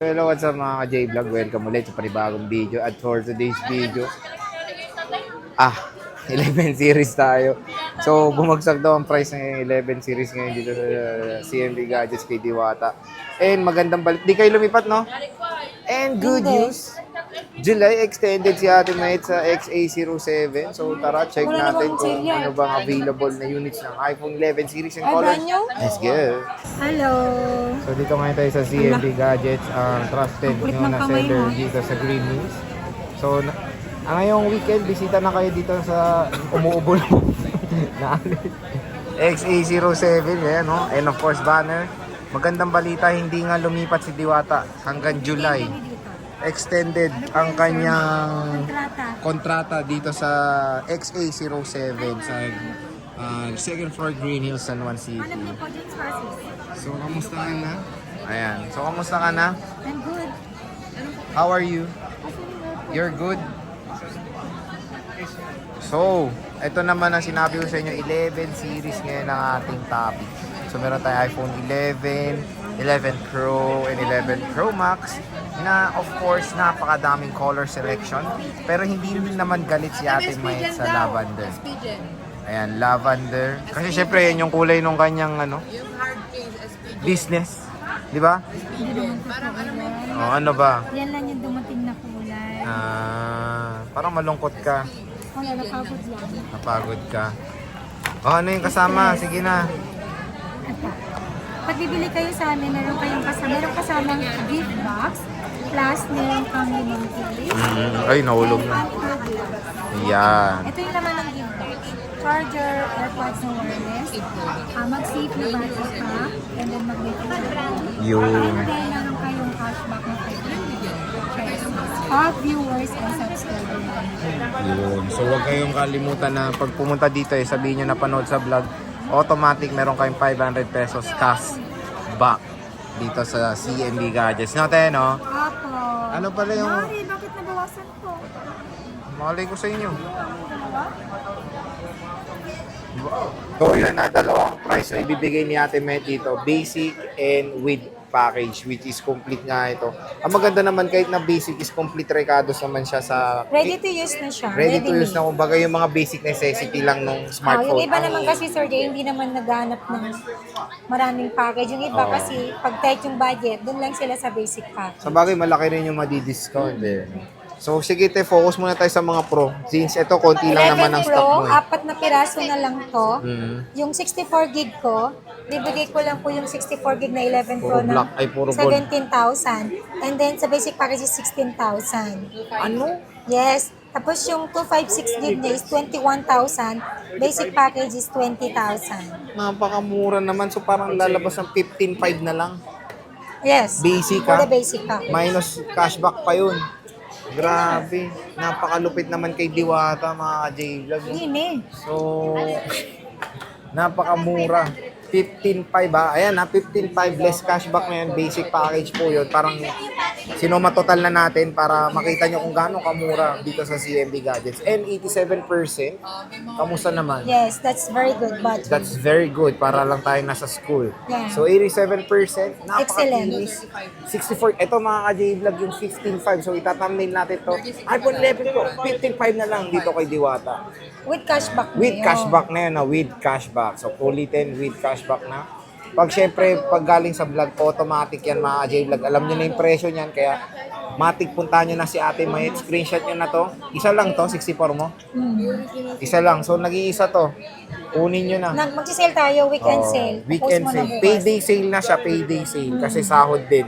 Hello, what's up mga ka-J-Vlog? Welcome ulit sa panibagong video. At for today's video, 11 series tayo. So, bumagsak daw ang price ng 11 series ngayon dito sa CMB Gadgets kay Diwata. And magandang balik. Di kayo lumipat, no? And good news, July extended si Ate Mait sa XA07. So, tara, check natin kung ano bang available na units ng iPhone 11 series and colors. Let's go! Hello! So dito ngayon tayo sa CMB Gadgets, ang trusted Ang kulit nyo ng na kamay seller mo. dito sa Green Hills. So ngayong weekend, bisita na kayo dito sa umuubol na XA07, yan, no? And of course, banner. Magandang balita, hindi nga lumipat si Diwata hanggang July. Extended ang kanyang kontrata dito sa XA07 sa second floor Green Hills, San Juan City. So, kamusta ka na? Ayan. So, kamusta ka na? I'm good. How are you? You're good? So, ito naman ang sinabi ko sa inyo, 11 series ngayon ang ating topic. So, meron tayong iPhone 11, 11 Pro, and 11 Pro Max na, of course, napakadaming color selection. Pero hindi naman galit si Ate May sa lavender. Ayan, lavender. Kasi syempre, yan yung kulay nung kanyang, business. Di ba? Oh, ano ba? Yan lang yung dumating na kulay. Parang malungkot ka. Wala, napagod lang. Napagod ka. Oh, ano yung kasama? Sige na. Pag bibili kayo sa amin, meron kasamang gift box plus meron kang limang case. Ay, nahulog na. Yan. Ito yung laman ng gift box. Charger, AirPods na wireless. Mag-save na battery ka. And then mag-make Yun. And then meron kayong cashback na 500 all viewers and subscribers. Yun. So, huwag kayong kalimutan na pag pumunta dito, sabihin nyo na panood sa vlog, automatic meron kayong 500 pesos cash back dito sa CMB Gadgets. No, te, no? Apo. Ano pala yung... Mari, bakit nabawasan ko? Malay ko sa inyo. So, yun na, dalawang price. So, ibibigay ni Ate Met dito, basic and with package, which is complete nga ito. Ang maganda naman, kahit na basic is complete, recados naman siya sa... Ready to use na siya. Ready to use na, kumbaga yung mga basic necessity lang ng smartphone. Yung iba naman kasi, Sir Jay, hindi naman naghanap ng maraming package. Yung iba kasi, pag tight yung budget, dun lang sila sa basic package. Sa bagay, malaki rin yung madi-discount. So, sige te, focus muna tayo sa mga pro. Since ito, konti lang naman ang 11 Pro, stock mo. 4 na piraso na lang to. Yung 64 gig ko, bibigay ko lang po yung 64 gig na 11 Pro Puro na black, ay puro gold. 17,000. And then sa basic package is 16,000. Ano? Yes. Tapos yung 256 gig na is 21,000. Basic package is 20,000. Napakamura naman. So, parang lalabas ng 15.5 na lang. Yes. Basic, For ha? the basic package. Minus cashback pa yun. Grabe. Napakalupit naman kay Diwata, mga J-Vlog. Hindi. So, napakamura. 15.5 ha. Ayan ha, 15.5 less cashback na yan. Basic package po yun. Parang sinoma total na natin para makita nyo kung gaano kamura dito sa CMB Gadgets. And 87%. Kamusta naman? Yes, that's very good budget. That's very good para lang tayo nasa school. Yeah. So 87%, Excellent. napakakinis. 64, ito mga ka-J-Vlog yung 15.5. So itathumbnail natin to. iPhone 11 Pro, 15.5 na lang dito kay Diwata. With cashback na With yun. cashback na yun, with cashback. So fully 10 with cashback na. Pag syempre, pag galing sa vlog, automatic yan mga J-Vlog. Alam nyo na yung presyo niyan, kaya matik puntahan nyo na si Ate Mayet. Screenshot nyo na to. Isa lang to, 64 mo. Isa lang. So nag-iisa to. Kunin nyo na. Mag-sale tayo, weekend sale. Weekend Post mo na sale. bukas. Payday sale na siya, payday sale. Kasi sahod din.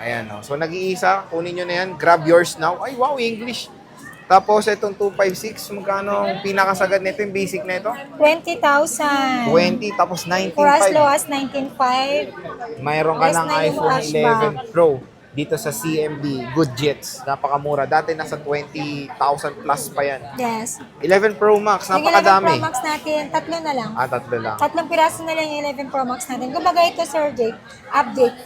Ayan o. So nag-iisa, kunin nyo na yan. Grab yours now. Ay wow, English. Tapos itong 256, magkano ang pinakasagad nito, yung basic na ito? 20,000. 20, tapos For as low 19.5. as 19,500. Mayroon ka Less ng na yung iPhone cashback. 11 Pro dito sa CMB Gadgets. Napakamura. Dati nasa 20,000 plus pa yan. Yes. 11 Pro Max, Yung 11 napakadami. Pro Max natin, tatlo na lang. Tatlo lang. Tatlong piraso na lang yung 11 Pro Max natin. Kumbaga ito, Sir Jake, update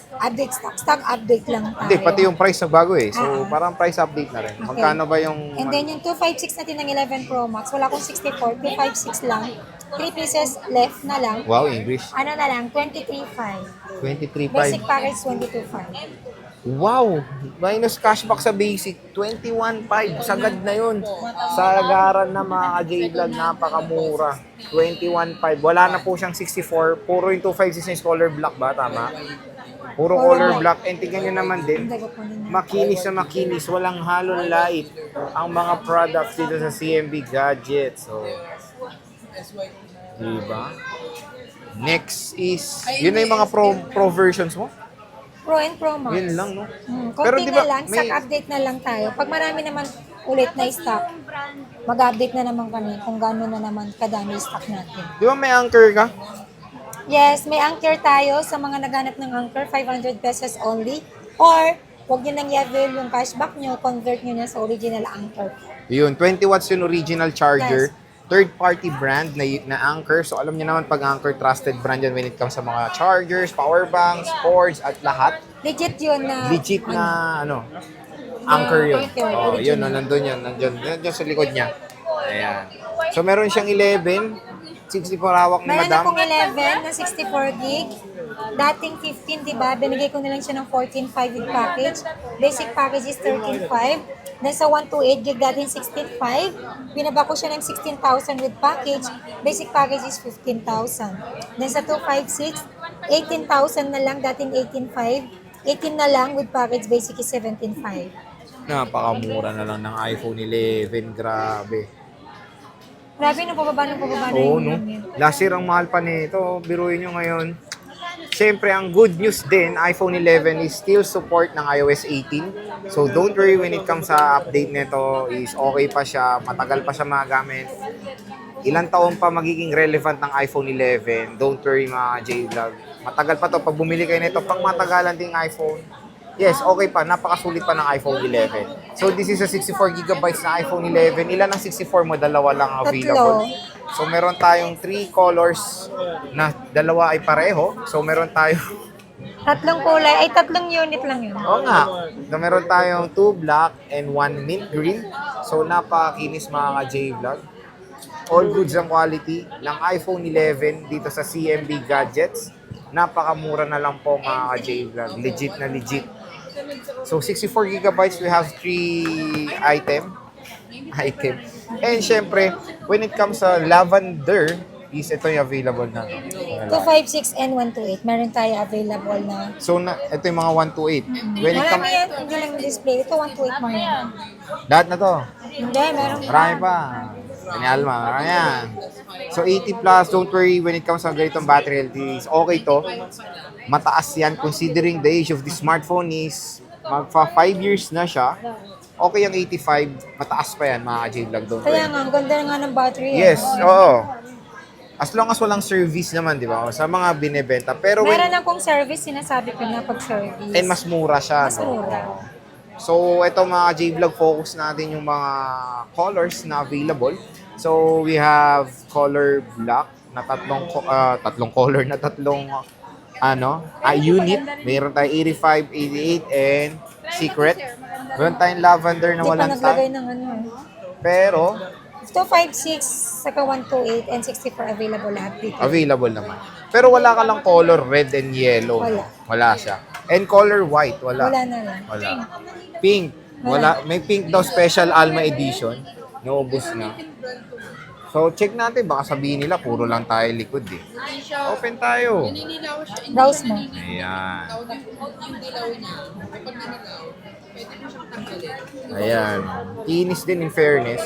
stock. Stock update lang tayo. Hindi, pati yung price nagbago eh. So, parang price update na rin. Okay. Magkano ba yung... And then yung 256 natin ng 11 Pro Max, wala akong 64, 256 lang. 3 pieces left na lang. Wow, English. Ano na lang, 23,500. 23.5. Basic package, 22,500. Wow! Minus cashback sa basic. 21.5. Sagad na yun. Sa lagaran na mga ka-J-Vlog, napakamura. 21.5. Wala na po siyang 64. Puro yung 256 is color black ba? Tama? Puro color black. And tingnan nyo naman din, makinis na makinis. Walang halong light ang mga products dito sa CMB Gadgets. So, diba? Next is, yun na yung mga pro versions mo? Pro and Pro Max. Yun lang, no? Konti Pero di ba, na lang, may- update na lang tayo. Pag marami naman ulit na stock, mag-update na naman kami kung gano'n na naman kadami stock natin. Di ba may anchor ka? Yes, may anchor tayo sa mga naghanap ng anchor, 500 pesos only. Or, huwag nyo nang i-avail yung cashback nyo, convert nyo na sa original anchor. Yun, 20 watts yung original charger. Yes. Third-party brand na Anchor. So, alam niyo naman pag Anchor, trusted brand yan when it comes sa mga chargers, power banks, cords, at lahat. Legit yun na... Legit na, Anchor yun. Anchor, Oh, yun, original. nandun yun. Nandun sa likod niya. Ayan. So, meron siyang 11, 64 hawak ni Meron Madam. akong 11 na 64 gig. Dating 15, di ba? Binigay ko na lang siya ng 14.5 with package. Basic package is 13.5. Then sa 128 gig, dating 16.5. Binaba ko siya ng 16,000 with package. Basic package is 15,000. Then sa 256, 18,000 na lang, dating 18.5. 18 na lang with package, basic is 17.5. Napakamura na lang ng iPhone 11. Grabe. Grabe, nung pababa na Oo, yung no? namin. Last year ang mahal pa nito. Biruin nyo ngayon. Siyempre, ang good news din, iPhone 11 is still support ng iOS 18. So, don't worry when it comes sa update nito, is okay pa siya, matagal pa siya magamit. Ilang taon pa magiging relevant ng iPhone 11. Don't worry mga J-Vlog. Matagal pa to. Pag bumili kayo nito, pang matagalan ding iPhone. Yes, okay pa. Napakasulit pa ng iPhone 11. So, this is a 64GB na iPhone 11. Ilan ang 64 mo? Dalawa lang available. So, meron tayong 3 colors na dalawa ay pareho. So, meron tayo, Tatlong kulay, ay tatlong unit lang yun. oo nga, na meron tayong 2 black and 1 mint green. So, napakinis mga ka-J-Vlog. All goods ang quality ng iPhone 11 dito sa CMB Gadgets. Napakamura na lang po mga ka-J-Vlog. Legit na legit. So, 64GB, we have 3 item. And syempre, when it comes sa lavender, is ito yung available na. 256 and 128. Meron tayo available na. So, ito yung mga 128. When it Marami comes, yan, hindi lang display. Ito 128 mo yan. lahat na to. Hindi, meron Marami pa. Yan, Alma, marami yan. So, 80 plus, don't worry, when it comes sa ganitong battery health, is okay to. Mataas yan, considering the age of the smartphone is magfa 5 years na siya. Okay ang 85, mataas pa yan, mga J-Vlog, don't Kaya worry. nga, ang ganda nga ng battery. Yes, oo. As long as walang service naman, di ba? Sa mga binebenta. Pero when, Meron akong service, sinasabi ko na pag-service. and mas mura siya. Mas no? mura. So, ito mga J-Vlog, focus natin yung mga colors na available. So, we have color black na tatlong color na unit. Meron tayong 85, 88, and secret. Meron tayong lavender na Hindi pa walang naglagay tag. ng ano. Pero, 256, saka 128, and 64 available lahat dito. available naman. Pero wala ka lang color red and yellow. Wala. Wala siya. And color white, wala. Wala na lang. Wala. Pink. Wala. May pink daw special Alma edition. Naubos na. So, check natin. Baka sabihin nila, puro lang tayo likod eh. Open tayo. Browse mo. Ayan. Ayan. Kinis din in fairness.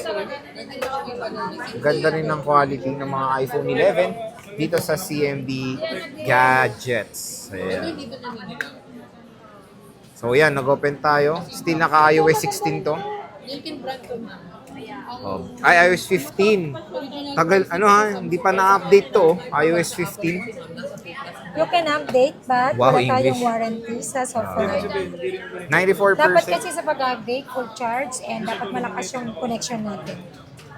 Ganda rin ng quality ng mga iPhone 11 dito sa CMB Gadgets. Ayan. So, ayan. Nag-open tayo. Still naka-iOS 16 to. Oh. Ay, iOS 15. Tagal, hindi pa na-update to. iOS 15. You can update, but Wow, wala tayong English. warranty sa software. 94%. Dapat kasi sa pag-update, full charge, and dapat malakas yung connection natin.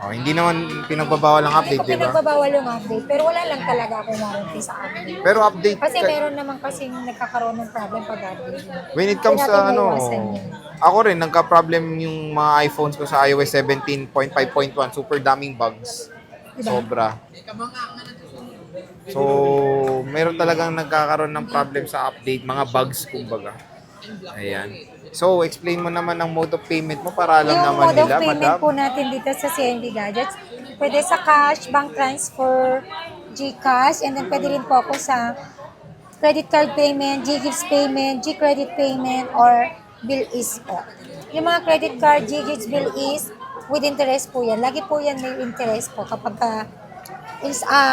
Oh, hindi naman pinagbabawal ang Hindi update, ko di ba? pinagbabawal yung update, pero wala lang talaga akong warranty sa update. Pero update, Kasi meron naman kasing nagkakaroon ng problem pag-update. when it comes Kaya sa natin maiwasan yun. ako rin, nagka-problem yung mga iPhones ko sa iOS 17.5.1. Super daming bugs. Diba? Sobra. So, meron talagang nagkakaroon ng problem sa update, mga bugs kumbaga. Ayan. So, explain mo naman ang mode of payment mo para alam Yung naman mode of nila, payment madam. po natin dito sa CNB Gadgets, pwede sa cash, bank transfer, GCash, and then pwede rin po ako sa credit card payment, GGIFs payment, G-credit payment, or bill is po. Yung mga credit card, GGIFs, bill is, with interest po yan. Lagi po yan may interest po kapag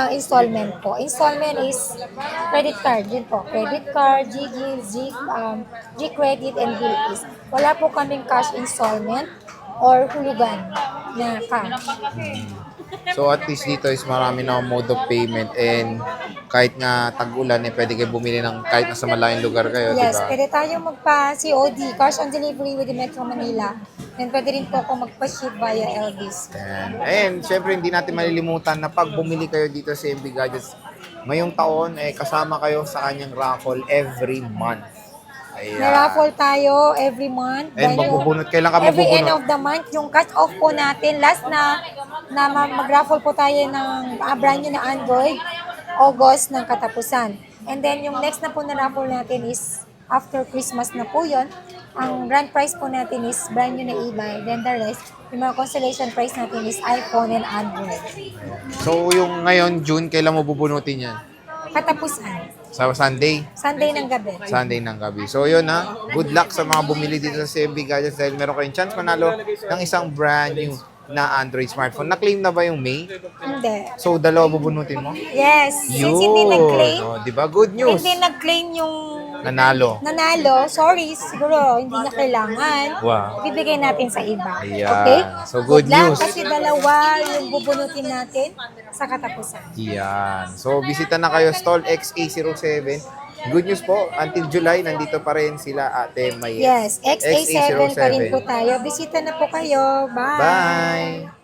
installment po. Installment is credit card din po. Credit card, GGIFs, G-credit, and bill is. Wala po kaming cash installment or hulugan na cash. So, at least dito is marami na mode of payment and kahit nga tag-ulan, pwede kayo bumili ng kahit nasa malayong lugar kayo, di Yes, ba? pwede tayo magpa-COD, cash on delivery with the Metro Manila. And pwede rin po ako magpa-ship via Elvis. Ayan. And syempre, hindi natin malilimutan na pag bumili kayo dito sa MB Gadgets, ngayong taon, kasama kayo sa kanyang raffle every month. Ayan. May raffle tayo every month. And Then magbubunot. Kailan ka every end magbubunot? of the month, yung cut-off po natin, last na mag-raffle po tayo ng brand new na Android, August ng katapusan. And then yung next na po na raffle natin is after Christmas na po yun. Ang grand prize po natin is brand new na e-bike. Then the rest, yung mga consolation prize natin is iPhone and Android. So, yung ngayon, June, kailan mo bubunutin yan? Katapusan. Sa Sunday? Sunday ng gabi. Sunday ng gabi. So, yun ha. Good luck sa mga bumili dito sa CMB Gadgets dahil meron kayong chance manalo ng isang brand new na Android smartphone. Na-claim na ba yung May? Hindi. So, dalawa bubunutin mo? Yes. Since hindi nag-claim, Oh, di ba? Good news. hindi nag-claim yung Nanalo. nanalo, sorry, siguro hindi na kailangan. Wow. Bibigay natin sa iba. Ayan. Okay? So, good luck, news. kasi dalawa yung bubunutin natin sa katapusan. Yan. So, bisita na kayo, Stall XA07. Good news po, until July, nandito pa rin sila Ate Mayet. Yes, XA7 pa rin po tayo. Bisita na po kayo. Bye! Bye!